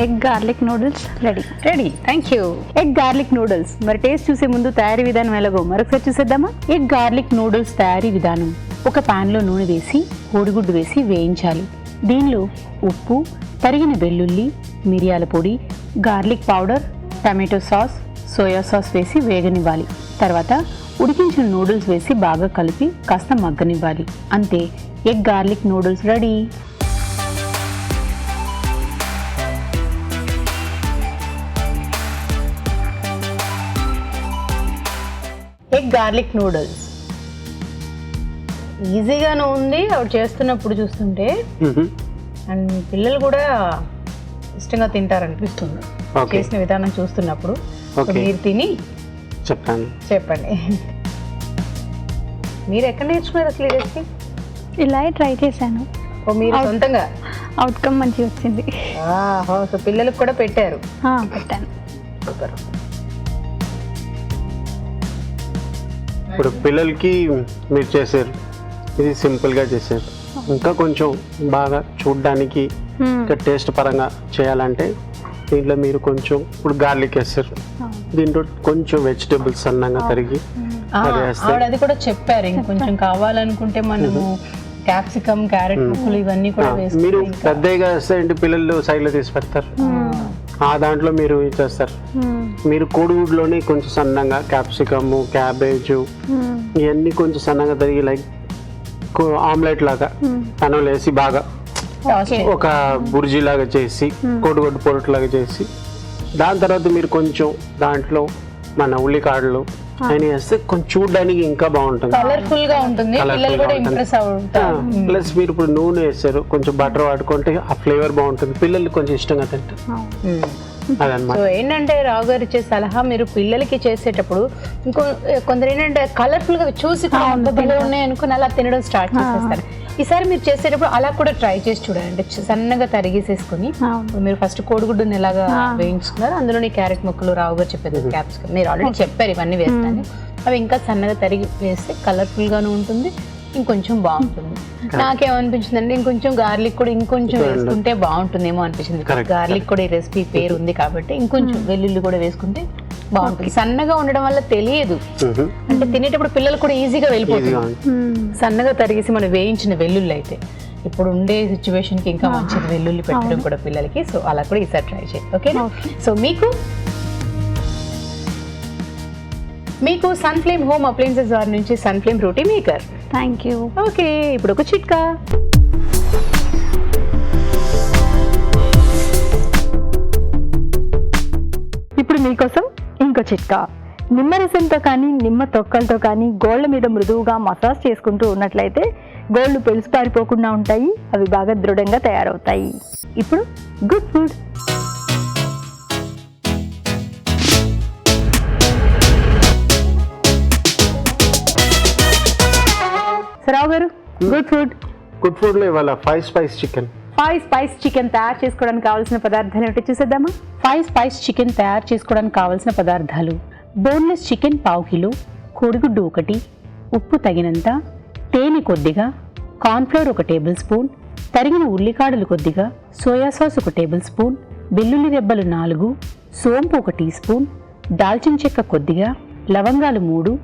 Egg garlic noodles ready. Thank you. Egg garlic noodles. మరి టేస్ట్ చూసే ముందు తయారీ విధానం ఎలాగో మరొకసారి చూసేద్దామా? ఎగ్ గార్లిక్ నూడిల్స్ తయారీ విధానం. ఒక ప్యాన్లో నూనె వేసి కోడిగుడ్డు వేసి వేయించాలి. దీనిలో ఉప్పు, తరిగిన వెల్లుల్లి, మిరియాల పొడి, garlic powder, tomato sauce, soya sauce వేసి వేగనివ్వాలి. తర్వాత ఉడికించిన నూడిల్స్ వేసి బాగా కలిపి కాస్త మగ్గనివ్వాలి. అంతే, egg garlic noodles ready. Egg garlic noodles ఈజీగానే ఉంది ఆవిడ చేస్తున్నప్పుడు చూస్తుంటే, అండ్ పిల్లలు కూడా ఇష్టంగా తింటారనిపిస్తుంది చేసిన విధానం చూస్తున్నప్పుడు. మీరు తిని చెప్పండి మీరు ఎక్కడ నేర్చుకున్నారు అసలు ఈ రెసిపీ? ఇలా ట్రై చేశాను. మీరు సొంతంగా? అవుట్కమ్ మంచిగా వచ్చింది. సో పిల్లలకు కూడా పెట్టారు? పెట్టాను. సూపర్. ఇప్పుడు పిల్లలకి మీరు చేశారు, ఇది సింపుల్గా చేశారు. ఇంకా కొంచెం బాగా చూడడానికి ఇంకా టేస్ట్ పరంగా చేయాలంటే దీంట్లో మీరు కొంచెం ఇప్పుడు గార్లిక్ వేస్తారు, దీంట్లో కొంచెం వెజిటేబుల్స్ సన్నంగా తరిగి అది కూడా చెప్పారు. ఇంకొంచెం కావాలనుకుంటే మనము క్యాప్సికమ్, క్యారెట్ ముక్కలు ఇవన్నీ కూడా మీరు పెద్దగా వేస్తే ఏంటి పిల్లలు సైడ్లో తీసి పెడతారు, ఆ దాంట్లో మీరు చేస్తారు. మీరు కోడిగుడ్లోనే కొంచెం సన్నంగా క్యాప్సికమ్, క్యాబేజ్ ఇవన్నీ కొంచెం సన్నంగా తరిగి లైక్ ఆమ్లెట్ లాగా అన్నంలో వేసి బాగా ఒక బుర్జీ లాగా చేసి కోడిగుడ్డు పొరటు లాగా చేసి దాని తర్వాత మీరు కొంచెం దాంట్లో మన ఉల్లికాడలు అని వేస్తే కొంచెం చూడడానికి ఇంకా బాగుంటుంది, కలర్ఫుల్ గా ఉంటుంది. ప్లస్ మీరు ఇప్పుడు నూనె వేస్తారు, కొంచెం బటర్ వాడుకుంటే ఆ ఫ్లేవర్ బాగుంటుంది, పిల్లలు కొంచెం ఇష్టంగా తింటారు. అదనమాట. సో ఏంటంటే రావు గారు ఇచ్చే సలహా, మీరు పిల్లలకి చేసేటప్పుడు కొందరు ఏంటంటే కలర్ఫుల్ గా చూసి ఉన్నాయి అనుకుని అలా తినడం స్టార్ట్ చేసేస్తారు. ఈసారి మీరు చేసేటప్పుడు అలా కూడా ట్రై చేసి చూడండి. సన్నగా తరిగేసేసుకుని మీరు ఫస్ట్ కోడిగుడ్డుని ఎలాగా వేయించుకున్నారు, అందులోని క్యారెట్ ముక్కలు, రావు గారు చెప్పేది క్యాప్సికమ్, మీరు ఆల్రెడీ చెప్పారు ఇవన్నీ వేస్తాను, అవి ఇంకా సన్నగా తరిగి వేస్తే కలర్ఫుల్ గాను ఉంటుంది, ఇంకొంచెం బాగుంటుంది. నాకేమనిపించింది అంటే ఇంకొంచెం గార్లిక్ కూడా ఇంకొంచెం వేసుకుంటే బాగుంటుందేమో అనిపించింది. గార్లిక్ కూడా ఈ రెసిపీ పేరు ఉంది కాబట్టి ఇంకొంచెం వెల్లుల్లి కూడా వేసుకుంటే బాగుంటుంది. సన్నగా ఉండడం వల్ల తెలియదు, అంటే తినేటప్పుడు పిల్లలు కూడా ఈజీగా వెళ్ళిపోతుంది. సన్నగా తరిగేసి మనం వేయించిన వెల్లుల్లి అయితే ఇప్పుడు ఉండే సిచ్యువేషన్ కి ఇంకా మంచిది వెల్లుల్లి పెట్టడం కూడా పిల్లలకి. సో అలా కూడా ఈసారి ట్రై చేయండి. ఓకేనా? సో మీకు సన్ఫ్లేమ్ హోమ్ అప్లయన్సెస్ వారి నుంచి సన్ఫ్లేమ్ రోటీ మేకర్. Thank you. ఓకే, ఇప్పుడు ఒక చిట్కా. ఇప్పుడు మీకోసం ఇంకో చిట్కా. నిమ్మరసంతో కానీ నిమ్మ తొక్కలతో కానీ గోళ్ళ మీద మృదువుగా మసాజ్ చేసుకుంటూ ఉన్నట్లయితే గోళ్ళు పెలుసు పారిపోకుండా ఉంటాయి, అవి బాగా దృఢంగా తయారవుతాయి. ఇప్పుడు గుడ్ ఫుడ్. రావు గారు, గుడ్ ఫుడ్. గుడ్ ఫుడ్లో ఇవాళ 5 స్పైస్ చికెన్. 5 స్పైస్ చికెన్ తయారు చేసుకోవడానికి కావాల్సిన పదార్థాలు ఏమిటో చూసేద్దామా? 5 స్పైస్ చికెన్ తయారు చేసుకోవడానికి కావాల్సిన పదార్థాలు: బోన్లెస్ చికెన్ 1/2 కిలో, కోడిగుడ్డు 1, ఉప్పు తగినంత, తేనె కొద్దిగా, కార్న్ఫ్లోర్ 1 టేబుల్ స్పూన్, తరిగిన ఉల్లికాడలు కొద్దిగా, సోయా సాస్ 1 టేబుల్ స్పూన్, వెల్లుల్లి రెబ్బలు 4, సోంపు 1 టీ స్పూన్, దాల్చిన చెక్క కొద్దిగా, లవంగాలు 3,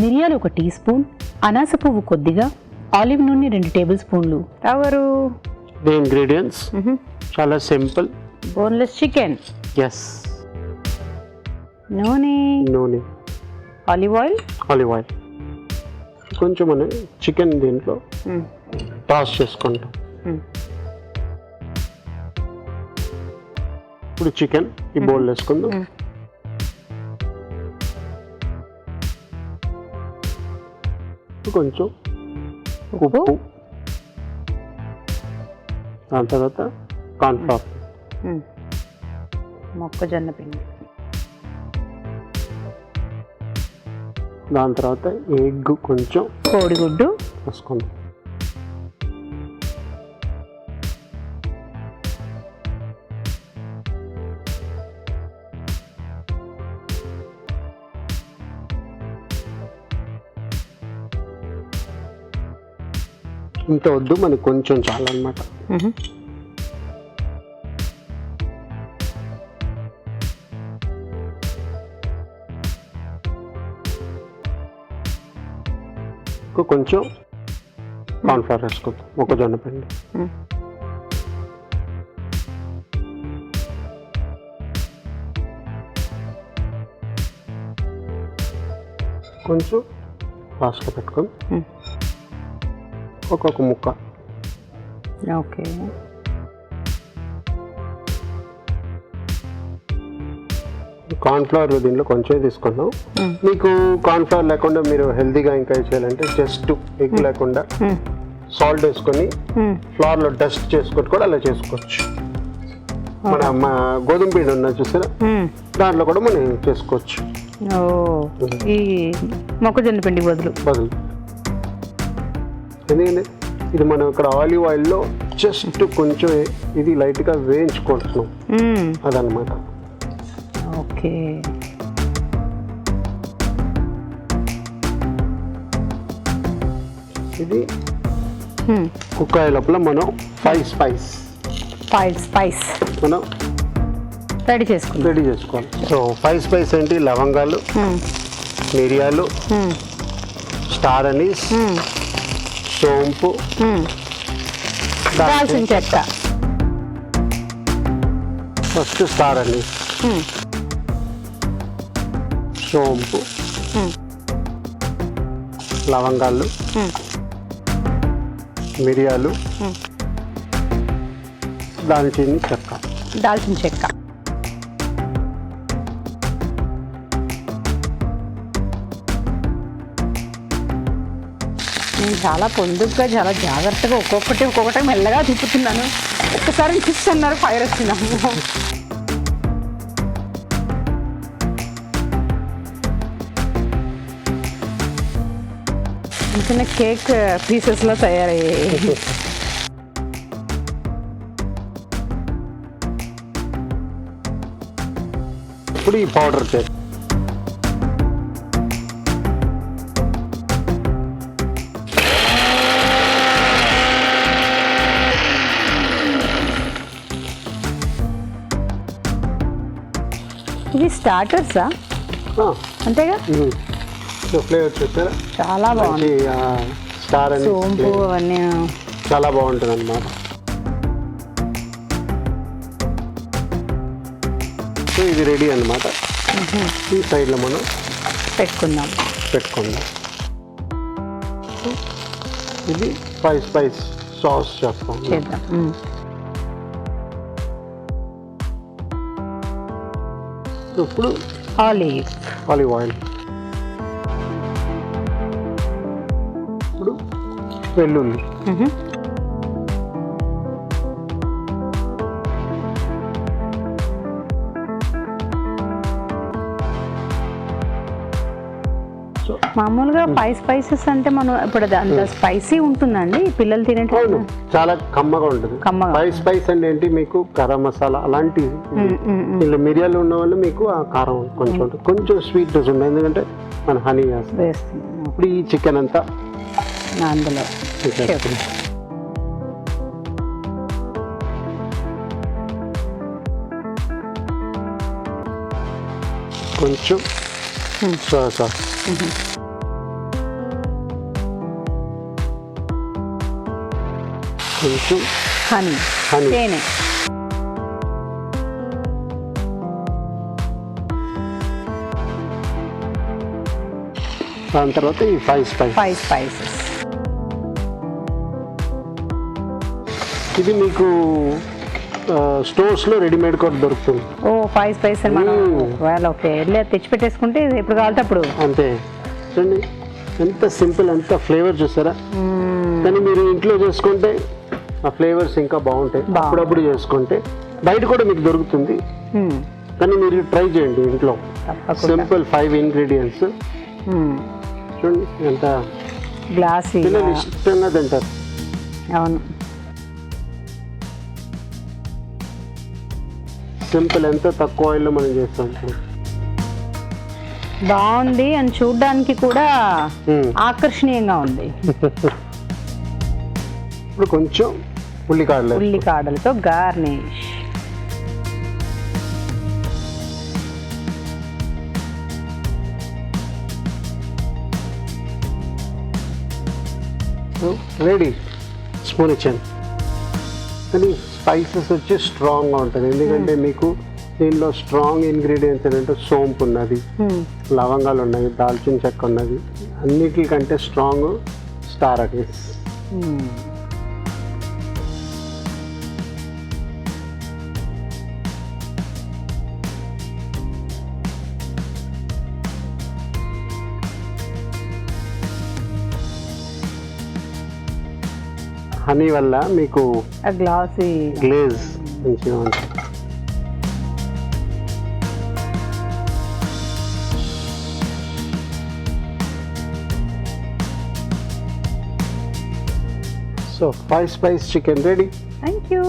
మిరియాలు 1 టీ స్పూన్, అనాస పువ్వు కొద్దిగా, ఆలివ్ నూనె 2 టేబుల్ స్పూన్లు. ఎవరు ది ఇంగ్రీడియంట్స్ చాలా సింపుల్. బోన్లెస్ చికెన్, ఎస్, నూనె, ఆలివ్ ఆయిల్, కొంచెం మనం చికెన్ దీంట్లో టాస్ చేసుకుంటాం. ఇప్పుడు చికెన్ ఈ బౌల్ వేసుకుందాం. కొంచెం ఉప్పు, దాని తర్వాత కార్న్ఫ్లవర్, మొక్కజొన్న పిండి, దాని తర్వాత ఎగ్, కొంచెం కోడిగుడ్డు వేసుకుందాం. ఇంత వద్దు, మనకి కొంచెం చాలా అన్నమాట. కొంచెం కార్న్ఫ్లవర్ వేసుకుందాం, మొక్కజొన్న పిండి, కొంచెం లాస్ట్లో పెట్టుకొని ఒక్కొక్క ముక్క. ఓకే, కార్న్ఫ్లవర్ దీంట్లో కొంచెం తీసుకున్నాం. మీకు కార్న్ఫ్లవర్ లేకుండా మీరు హెల్తీగా ఇంకా చేయాలంటే జస్ట్ ఎగ్ లేకుండా సాల్ట్ వేసుకొని ఫ్లవర్లో డస్ట్ చేసుకొని కూడా అలా చేసుకోవచ్చు. మన గోధుమ పిండి ఉన్నది చూసారా, దాంట్లో కూడా మనం చేసుకోవచ్చు. ఈ మొక్కజొన్న పిండి బదులు ఎందుకంటే ఇది మనం ఇక్కడ ఆలివ్ ఆయిల్లో జస్ట్ కొంచెం ఇది లైట్గా వేయించుకుంటున్నాం, అదనమాట. ఓకే, ఇది కుక్ అయ్యే లోపల మనం 5 స్పైస్ మనం రెడీ చేసుకోవాలి. సో 5 స్పైస్ ఏంటి? లవంగాలు, మిరియాలు, స్టార్ అనీస్, సోంపు, దాల్చిన చెక్క. ఫస్ట్ స్టార్ అనీస్, సోంపు, లవంగాలు, మిరియాలు, దాల్చిన చెక్క. నేను చాలా పొందుగా చాలా జాగ్రత్తగా ఒక్కొక్కటి మెల్లగా తిప్పుతున్నాను. ఒక్కసారి చూస్తున్నారు ఫైర్ వచ్చినాము. చిన్న కేక్ పీసెస్లో తయారయ్యాయి. ఇప్పుడు ఈ పౌడర్ చేసి ఇవి స్టార్టర్సా? అంతేగా, ఫ్లేవర్ చూసారా, చాలా బాగుంది. స్టార్ అని సోంపు అవన్నీ చాలా బాగుంటుంది అన్నమాట. సో ఇది రెడీ అన్నమాట. ఈ సైడ్లో మనం పెట్టుకుందాం. ఇది 5 స్పైస్ సాస్ చేద్దాం. ఇప్పుడు ఆలివ్ ఆయిల్ వెల్లుల్లి, మామూలుగా 5 స్పైసెస్ అంటే మనం ఇప్పుడు అది అంత స్పైసీ ఉంటుందండి పిల్లలు అవును తినేటప్పుడు? చాలా కమ్మగా ఉంటుంది. కమ్మగా. 5 స్పైస్ అంటే ఏంటి, మీకు గరం మసాలా అలాంటివి, ఇలా మిరియాలు ఉన్న వాళ్ళు మీకు ఆ కారం కొంచెం ఉంటుంది, కొంచెం స్వీట్నెస్ ఉంటుంది, ఎందుకంటే మన హనీ వేస్తాం. వేస్తుంది ఇప్పుడు ఈ చికెన్ అంతా అందులో వేసేస్తాం. కొంచెం సోయా సాస్, కొంచెం హనీ, హనీ, తేనె, దాని తర్వాత ఈ 5 స్పైస్. 5 స్పైసెస్. ఇది మీకు స్టోర్స్ లో రెడీమేడ్ కూడా దొరుకుతుంది. ఓ 5 స్పైసెస్ మనం ఓకే వెళ్ళి తెచ్చి పెట్టేసుకుంటే ఇది ఎప్పుడు కావాలంటే అప్పుడు. అంతే చూడండి ఎంత సింపుల్, ఎంత ఫ్లేవర్ చూసారా. కానీ మీరు ఇంట్లో చేసుకుంటే ఆ ఫ్లేవర్స్ ఇంకా బాగుంటాయి. అప్పుడప్పుడు చేసుకుంటే బయట కూడా మీకు దొరుకుతుంది, కానీ మీరు ట్రై చేయండి ఇంట్లో. సింపుల్ 5 ఇంగ్రీడియంట్స్ చూడండి ఎంత గ్లాసీ. పిల్లలు ఇష్టంగా తింటారు. అవును సింపుల్, ఎంత తక్కువ ఆయిల్లో మనం చేస్తాం. బాగుంది అని చూడడానికి కూడా ఆకర్షణీయంగా ఉంది. ఇప్పుడు కొంచెం ఉల్లికాడలు, ఉల్లికాడలతో గార్నిష్. రెడీ. స్పూన్ ఇచ్చాను, కానీ స్పైసెస్ వచ్చి స్ట్రాంగ్గా ఉంటుంది, ఎందుకంటే మీకు దీనిలో స్ట్రాంగ్ ఇంగ్రీడియంట్స్ ఏంటంటే సోంపు ఉన్నది, లవంగాలు ఉన్నాయి, దాల్చిన చెక్క ఉన్నది, అన్నిటికంటే స్ట్రాంగ్ స్టార్ అనీస్. హనీ వల్ల మీకు గ్లాసీ గ్లేజ్ మంచిగా ఉంటుంది. So 5 spice chicken ready. Thank you.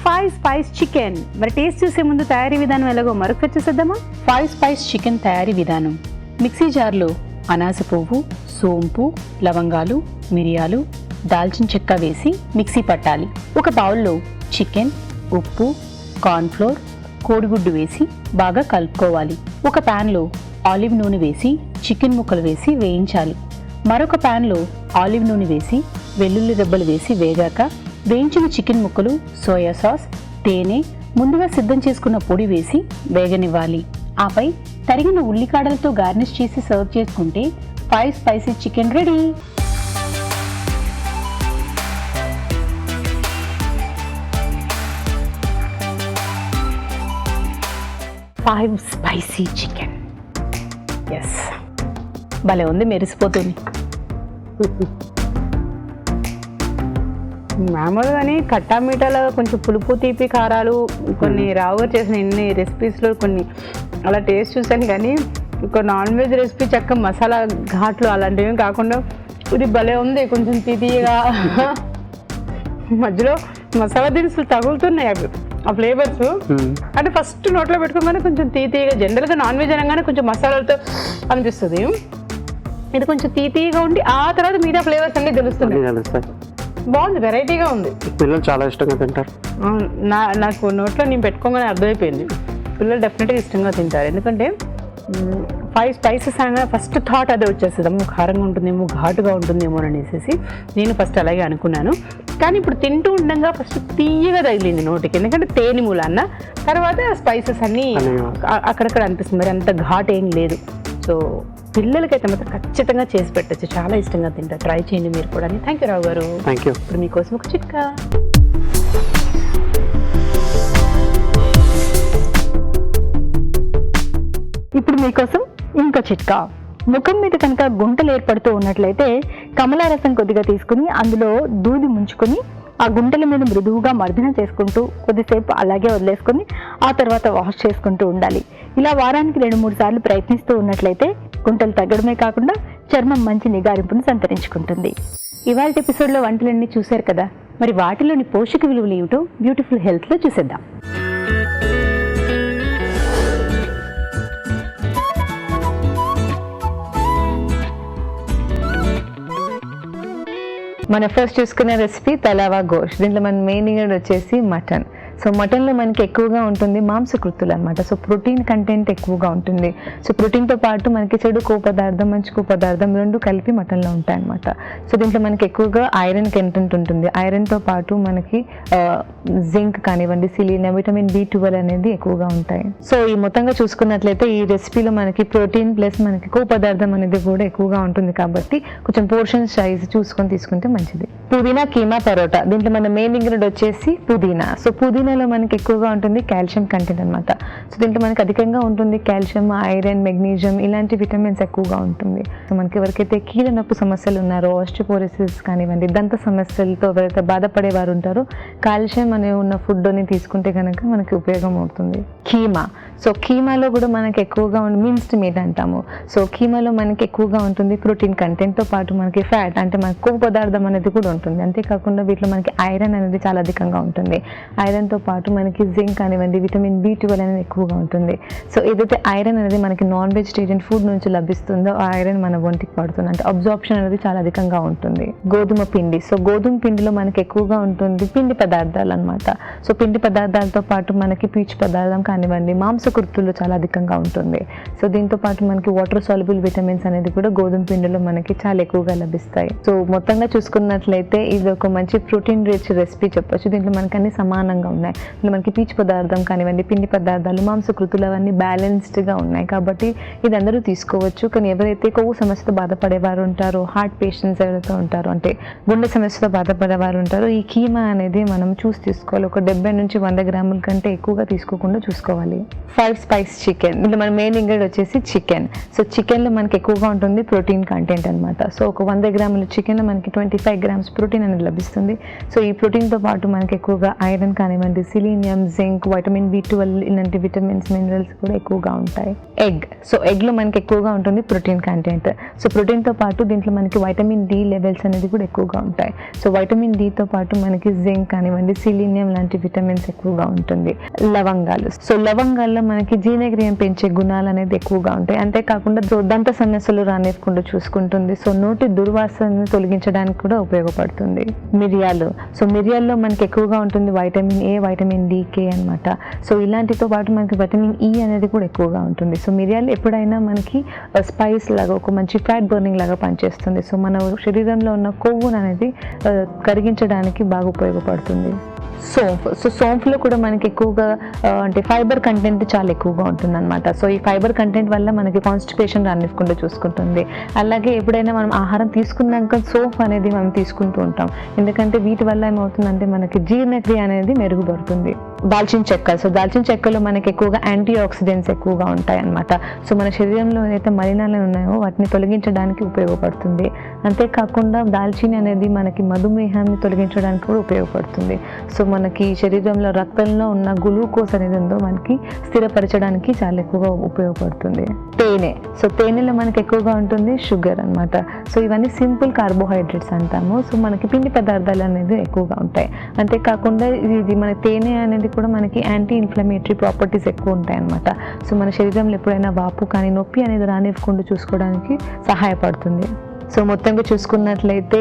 5 spice chicken. మరి టేస్ట్ చూసే ముందు తయారీ విధానం ఎలాగో మరొక చూసేద్దామా? 5 స్పైస్ చికెన్ తయారీ విధానం. మిక్సీ జార్లో అనాస పువ్వు, సోంపు, లవంగాలు, మిరియాలు, దాల్చిన చెక్క వేసి మిక్సీ పట్టాలి. ఒక బౌల్లో చికెన్, ఉప్పు, కార్న్ఫ్లోర్, కోడిగుడ్డు వేసి బాగా కలుపుకోవాలి. ఒక ప్యాన్లో ఆలివ్ నూనె వేసి చికెన్ ముక్కలు వేసి వేయించాలి. మరొక ప్యాన్లో ఆలివ్ నూనె వేసి వెల్లుల్లి రెబ్బలు వేసి వేగాక వేయించిన చికెన్ ముక్కలు, సోయా సాస్, తేనె, ముందుగా సిద్ధం చేసుకున్న పొడి వేసి వేగనివ్వాలి. ఆపై తరిగిన ఉల్లికాడలతో గార్నిష్ చేసి సర్వ్ చేసుకుంటే 5 spicy chicken ready. 5 spicy chicken. Yes, భలే ఉంది, మెరిసిపోతుంది. మామూలుగానే కట్టా మీటాలో కొంచెం పులుపు, తీపి, కారాలు కొన్ని రావుగా చేసిన ఇన్ని రెసిపీస్లో కొన్ని అలా టేస్ట్ చూసాను, కానీ ఒక నాన్ వెజ్ రెసిపీ చక్క మసాలా ఘాట్లు అలాంటివి కాకుండా ఇది భలే ఉంది. కొంచెం తీయగా మధ్యలో మసాలా దినుసులు తగులుతున్నాయి, అవి ఆ ఫ్లేవర్స్ అంటే ఫస్ట్ నోట్లో పెట్టుకోగానే కొంచెం తీయగా. జనరల్గా నాన్ వెజ్ అనగానే కొంచెం మసాలాలతో అనిపిస్తుంది, ఇది కొంచెం తీయగా ఉండి ఆ తర్వాత మిగతా ఫ్లేవర్స్ అన్ని తెలుస్తున్నాయి. బాగుంది, వెరైటీగా ఉంది. పిల్లలు చాలా ఇష్టంగా తింటారు. నాకు నోట్లో నేను పెట్టుకోగానే అర్థమైపోయింది, పిల్లలు డెఫినెట్గా ఇష్టంగా తింటారు. ఎందుకంటే 5 స్పైసెస్ అనగా ఫస్ట్ థాట్ అదే వచ్చేస్తుంది, అమ్మో కారంగా ఉంటుందేమో, ఘాటుగా ఉంటుందేమో అనేసి నేను ఫస్ట్ అలాగే అనుకున్నాను. కానీ ఇప్పుడు తింటూ ఉండగా ఫస్ట్ తీయగా తగిలింది నోటికి, ఎందుకంటే తేనె మూలాన్న. తర్వాత స్పైసెస్ అన్నీ అక్కడక్కడ అనిపిస్తుంది, మరి అంత ఘాట్ ఏం లేదు. సో పిల్లలకైతే మాత్రం ఖచ్చితంగా చేసి పెట్టచ్చు, చాలా ఇష్టంగా తింటారు. ట్రై చేయండి మీరు కూడా. థ్యాంక్ యూ రావు గారు. Thank you. ఇప్పుడు మీకోసం ఒక చిట్కా. ఇప్పుడు మీకోసం ఇంకో చిట్కా. ముఖం మీద కనుక గుంటలు ఏర్పడుతూ ఉన్నట్లయితే కమలా రసం కొద్దిగా తీసుకుని అందులో దూది ముంచుకొని ఆ గుంటల మీద మృదువుగా మర్దన చేసుకుంటూ కొద్దిసేపు అలాగే వదిలేసుకొని ఆ తర్వాత వాష్ చేసుకుంటూ ఉండాలి. ఇలా వారానికి 2-3 సార్లు ప్రయత్నిస్తూ ఉన్నట్లయితే గుంటలు తగ్గడమే కాకుండా చర్మం మంచి నిగారింపును సంతరించుకుంటుంది. ఇవాళ ఎపిసోడ్లో వంటలన్నీ చూశారు కదా, మరి వాటిలోని పోషక విలువలు ఏమిటో బ్యూటిఫుల్ హెల్త్లో చూసేద్దాం. మన ఫస్ట్ చూసుకునే రెసిపీ తలావా గోష్. దీంట్లో మన మెయిన్ ఇంగ్రీడియంట్ వచ్చేసి మటన్. సో మటన్లో మనకి ఎక్కువగా ఉంటుంది మాంసకృతులు అనమాట. సో ప్రోటీన్ కంటెంట్ ఎక్కువగా ఉంటుంది. సో ప్రోటీన్తో పాటు మనకి చెడు కొవ్వు పదార్థం, మంచి కొవ్వు పదార్థం 2 కలిపి మటన్లో ఉంటాయన్నమాట. సో దీంట్లో మనకి ఎక్కువగా ఐరన్ కంటెంట్ ఉంటుంది. ఐరన్తో పాటు మనకి జింక్ కానివ్వండి, సిలీనియం, విటమిన్ B12 అనేది ఎక్కువగా ఉంటాయి. సో ఈ మొత్తంగా చూసుకున్నట్లయితే ఈ రెసిపీలో మనకి ప్రోటీన్ ప్లస్ మనకి కొవ్వు పదార్థం అనేది కూడా ఎక్కువగా ఉంటుంది కాబట్టి కొంచెం పోర్షన్ సైజ్ చూసుకొని తీసుకుంటే మంచిది. పుదీనా కీమా పరోటా. దీంట్లో మన మెయిన్ ఇంగ్రీడియంట్ వచ్చేసి పుదీనా. సో పుదీనాలో మనకి ఎక్కువగా ఉంటుంది కాల్షియం కంటెంట్ అనమాట. సో దీంట్లో మనకి అధికంగా ఉంటుంది కాల్షియం, ఐరన్, మెగ్నీషియం ఇలాంటి విటమిన్స్ ఎక్కువగా ఉంటుంది. సో మనకి ఎవరికైతే కీళ్ళ నొప్పి సమస్యలు ఉన్నారో, ఆస్టియోపోరోసిస్ కానివ్వండి, దంత సమస్యలతో ఎవరైతే బాధపడే వారు ఉంటారో కాల్షియం అనే ఉన్న ఫుడ్ని తీసుకుంటే కనుక మనకి ఉపయోగం అవుతుంది. కీమా. సో కీమాలో కూడా మనకి ఎక్కువగా మిన్స్డ్ మీట్ అంటాము. సో కీమాలో మనకి ఎక్కువగా ఉంటుంది ప్రోటీన్ కంటెంట్తో పాటు మనకి ఫ్యాట్ అంటే మనకి కొవ్వు పదార్థం అనేది కూడా ఉంటుంది. అంతేకాకుండా వీటిలో మనకి ఐరన్ అనేది చాలా అధికంగా ఉంటుంది. ఐరన్తో పాటు మనకి జింక్ కానివ్వండి, విటమిన్ B12 అనేది ఎక్కువగా ఉంటుంది. సో ఏదైతే ఐరన్ అనేది మనకి నాన్ వెజిటేరియన్ ఫుడ్ నుంచి లభిస్తుందో ఆ ఐరన్ మన ఒంటికి పడుతుంది. అంటే అబ్జార్ప్షన్ అనేది చాలా అధికంగా ఉంటుంది. గోధుమ పిండి. సో గోధుమ పిండిలో మనకి ఎక్కువగా ఉంటుంది పిండి పదార్థాలు అనమాట. సో పిండి పదార్థాలతో పాటు మనకి పీచు పదార్థం కానివ్వండి, మాంసకృతులు చాలా అధికంగా ఉంటుంది. సో దీంతో పాటు మనకి వాటర్ సాల్యుబుల్ విటమిన్స్ అనేది కూడా గోధుమ పిండిలో మనకి చాలా ఎక్కువగా లభిస్తాయి. సో మొత్తంగా చూసుకున్నట్లయితే ఇది ఒక మంచి ప్రోటీన్ రిచ్ రెసిపీ చెప్పొచ్చు. దీంట్లో మనకి అన్ని సమానంగా ఉన్నాయి. దీంట్లో మనకి పీచు పదార్థం కానివ్వండి, పిండి పదార్థాలు, మాంసకృతులు అవన్నీ బ్యాలెన్స్డ్గా ఉన్నాయి కాబట్టి ఇది అందరూ తీసుకోవచ్చు. కానీ ఎవరైతే కొవ్వు సమస్యతో బాధపడేవారు ఉంటారో, హార్ట్ పేషెంట్స్ ఎవరైతే ఉంటారో అంటే గుండె సమస్యతో బాధపడేవారు ఉంటారో ఈ కీమా అనేది మనం చూసి తీసుకోవాలి. ఒక 70 నుంచి 100 గ్రాముల కంటే ఎక్కువగా తీసుకోకుండా చూసుకోవాలి. 5 స్పైస్ చికెన్. దీంట్లో మన మెయిన్ ఇంగ్రీడియంట్ వచ్చేసి చికెన్. సో చికెన్లో మనకి ఎక్కువగా ఉంటుంది ప్రోటీన్ కంటెంట్ అనమాట. సో ఒక 100 గ్రాముల చికెన్లో మనకి 25 గ్రామ్స్ ప్రోటీన్ అనేది లభిస్తుంది. సో ఈ ప్రోటీన్తో పాటు మనకి ఎక్కువగా ఐరన్ కానివ్వండి, సిలీనియం, జింక్, విటమిన్ B12 ఇలాంటి విటమిన్స్, మినరల్స్ కూడా ఎక్కువగా ఉంటాయి. ఎగ్. సో ఎగ్లో మనకి ఎక్కువగా ఉంటుంది ప్రోటీన్ కంటెంట్. సో ప్రోటీన్తో పాటు దీంట్లో మనకి వైటమిన్ D లెవెల్స్ అనేది కూడా ఎక్కువగా ఉంటాయి. సో వైటమిన్ Dతో పాటు మనకి జింక్ కానివ్వండి, సిలీనియం లాంటి విటమిన్స్ ఎక్కువగా ఉంటుంది. లవంగాలు. సో లవంగాల్లో మనకి జీర్ణక్రియను పెంచే గుణాలు అనేది ఎక్కువగా ఉంటాయి. అంతేకాకుండా దంత సమస్యలు రానివ్వకుండా చూసుకుంటుంది. సో నోటి దుర్వాసనను తొలగించడానికి కూడా ఉపయోగపడుతుంది. మిరియాలు. సో మిరియాల్లో మనకి ఎక్కువగా ఉంటుంది vitamin A, vitamin D, K అనమాట. సో ఇలాంటితో పాటు మనకి విటమిన్ E అనేది కూడా ఎక్కువగా ఉంటుంది. సో మిరియాలు ఎప్పుడైనా మనకి స్పైస్ లాగా ఒక మంచి ఫ్యాట్ బర్నింగ్ లాగా పనిచేస్తుంది. సో మన శరీరంలో ఉన్న కొవ్వును అనేది కరిగించడానికి బాగా ఉపయోగపడుతుంది. సోంఫ్. సో సోంఫ్లో కూడా మనకి ఎక్కువగా అంటే ఫైబర్ కంటెంట్ చాలా ఎక్కువగా ఉంటుంది అనమాట. సో ఈ ఫైబర్ కంటెంట్ వల్ల మనకి కాన్స్టిపేషన్ రానివ్వకుండా చూసుకుంటుంది. అలాగే ఎప్పుడైనా మనం ఆహారం తీసుకున్నాక సోంఫ్ అనేది మనం తీసుకుంటూ ఉంటాం. ఎందుకంటే వీటి వల్ల ఏమవుతుందంటే మనకి జీర్ణక్రియ అనేది మెరుగుపడుతుంది. దాల్చిన చెక్క. సో దాల్చిన చెక్కలో మనకి ఎక్కువగా యాంటీ ఆక్సిడెంట్స్ ఎక్కువగా ఉంటాయి అన్నమాట. సో మన శరీరంలో ఏదైతే మలినాలు ఉన్నాయో వాటిని తొలగించడానికి ఉపయోగపడుతుంది. అంతేకాకుండా దాల్చిన అనేది మనకి మధుమేహాన్ని తొలగించడానికి కూడా ఉపయోగపడుతుంది. సో మనకి శరీరంలో రక్తంలో ఉన్న గ్లూకోజ్ అనేది ఉందో మనకి స్థిరపరచడానికి చాలా ఎక్కువగా ఉపయోగపడుతుంది. తేనె. సో తేనెలో మనకి ఎక్కువగా ఉంటుంది షుగర్ అన్నమాట. సో ఇవన్నీ సింపుల్ కార్బోహైడ్రేట్స్ అంటాము. సో మనకి పిండి పదార్థాలు అనేది ఎక్కువగా ఉంటాయి. అంతేకాకుండా ఇది మన తేనె అనేది కూడా మనకి యాంటీ ఇన్ఫ్లమేటరీ ప్రాపర్టీస్ ఎక్కువ ఉంటాయి అన్నమాట. సో మన శరీరంలో ఎప్పుడైనా వాపు కానీ నొప్పి అనేది రానివ్వకుండా చూసుకోవడానికి సహాయపడుతుంది. సో మొత్తంగా చూసుకున్నట్లయితే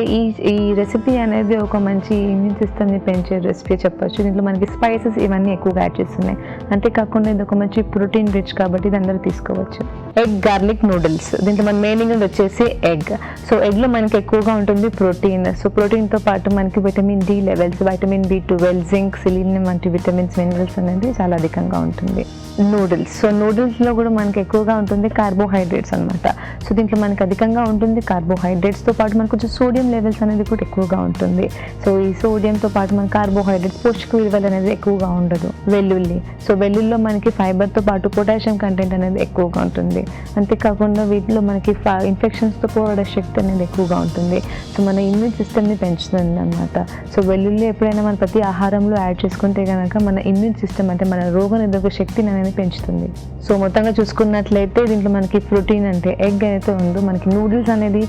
ఈ రెసిపీ అనేది ఒక మంచి ఇమ్యూన్ సిస్టమ్ని పెంచే రెసిపీ చెప్పొచ్చు. దీంట్లో మనకి స్పైసెస్ ఇవన్నీ ఎక్కువగా యాడ్ చేస్తున్నాయి. అంతేకాకుండా ఇది ఒక మంచి ప్రోటీన్ రిచ్ కాబట్టి ఇది అందరూ తీసుకోవచ్చు. Egg garlic noodles. దీంట్లో మన మెయిన్ ఇంగ్రీడియంట్ వచ్చేసి ఎగ్. సో ఎగ్లో మనకి ఎక్కువగా ఉంటుంది ప్రోటీన్. సో ప్రోటీన్తో పాటు మనకి vitamin D levels, vitamin B12, zinc, selenium వంటి విటమిన్స్, మినరల్స్ అనేది చాలా అధికంగా ఉంటుంది. నూడిల్స్. సో నూడిల్స్లో కూడా మనకి ఎక్కువగా ఉంటుంది కార్బోహైడ్రేట్స్ అనమాట. సో దీంట్లో మనకి అధికంగా ఉంటుంది కార్బోహైడ్రేట్స్. కార్బోహైడ్రేట్స్తో పాటు మనకు కొంచెం సోడియం లెవెల్స్ అనేది కూడా ఎక్కువగా ఉంటుంది. సో ఈ సోడియంతో పాటు మన కార్బోహైడ్రేట్స్ పోషక విలువలు అనేది ఎక్కువగా ఉండదు. వెల్లుల్లి, సో వెల్లుల్లిలో మనకి ఫైబర్తో పాటు పొటాషియం కంటెంట్ అనేది ఎక్కువగా ఉంటుంది. అంతేకాకుండా వీటిలో మనకి ఇన్ఫెక్షన్స్తో పోరాడే శక్తి అనేది ఎక్కువగా ఉంటుంది. సో మన ఇమ్యూన్ సిస్టమ్ని పెంచుతుంది అనమాట. సో వెల్లుల్లి ఎప్పుడైనా మన ప్రతి ఆహారంలో యాడ్ చేసుకుంటే కనుక మన ఇమ్యూన్ సిస్టమ్ అంటే మన రోగనిరోధక శక్తిని అనేది పెంచుతుంది. సో మొత్తంగా చూసుకున్నట్లయితే దీంట్లో మనకి ప్రోటీన్ అంటే ఎగ్ అయితే ఉందో, మనకి నూడిల్స్ అనేది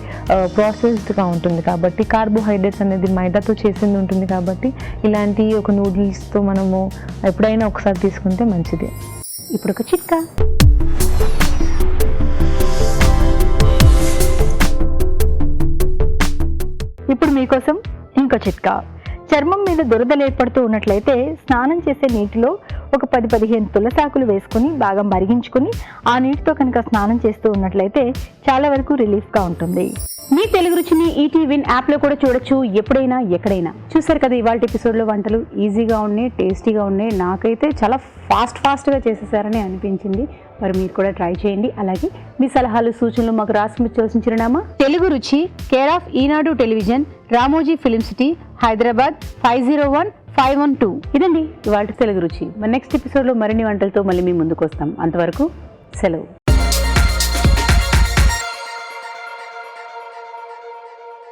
ప్రాసెస్డ్గా ఉంటుంది కాబట్టి కార్బోహైడ్రేట్స్ అనేది మైదాతో చేసింది ఉంటుంది కాబట్టి ఇలాంటి ఒక నూడిల్స్తో మనము ఎప్పుడైనా ఒకసారి తీసుకుంటే మంచిది. ఇప్పుడు ఒక చిట్కా. ఇప్పుడు మీకోసం ఇంకో చిట్కా. చర్మం మీద దురదలు ఏర్పడుతూ ఉన్నట్లయితే స్నానం చేసే నీటిలో ఒక 10-15 తులసాకులు వేసుకుని బాగా మరిగించుకుని ఆ నీటితో కనుక స్నానం చేస్తూ ఉన్నట్లయితే చాలా వరకు రిలీఫ్గా ఉంటుంది. మీ తెలుగు రుచిని ఈటీవిన్ యాప్లో కూడా చూడొచ్చు, ఎప్పుడైనా ఎక్కడైనా. చూసారు కదా ఇవాళ ఎపిసోడ్లో వంటలు ఈజీగా ఉన్నాయి, టేస్టీగా ఉన్నాయి. నాకైతే చాలా ఫాస్ట్గా చేసేసారని అనిపించింది. మరి మీరు కూడా ట్రై చేయండి. అలాగే మీ సలహాలు సూచనలు మాకు రాసుకొచ్చాల్సిన చిరునామా తెలుగు రుచి, care of Eenadu television, Ramoji film city, Hyderabad 501512. ఇదండి ఇవాళ తెలుగు రుచి. మన నెక్స్ట్ ఎపిసోడ్లో మరిన్ని వంటలతో మళ్ళీ మీ ముందుకు వస్తాం. అంతవరకు సెలవు.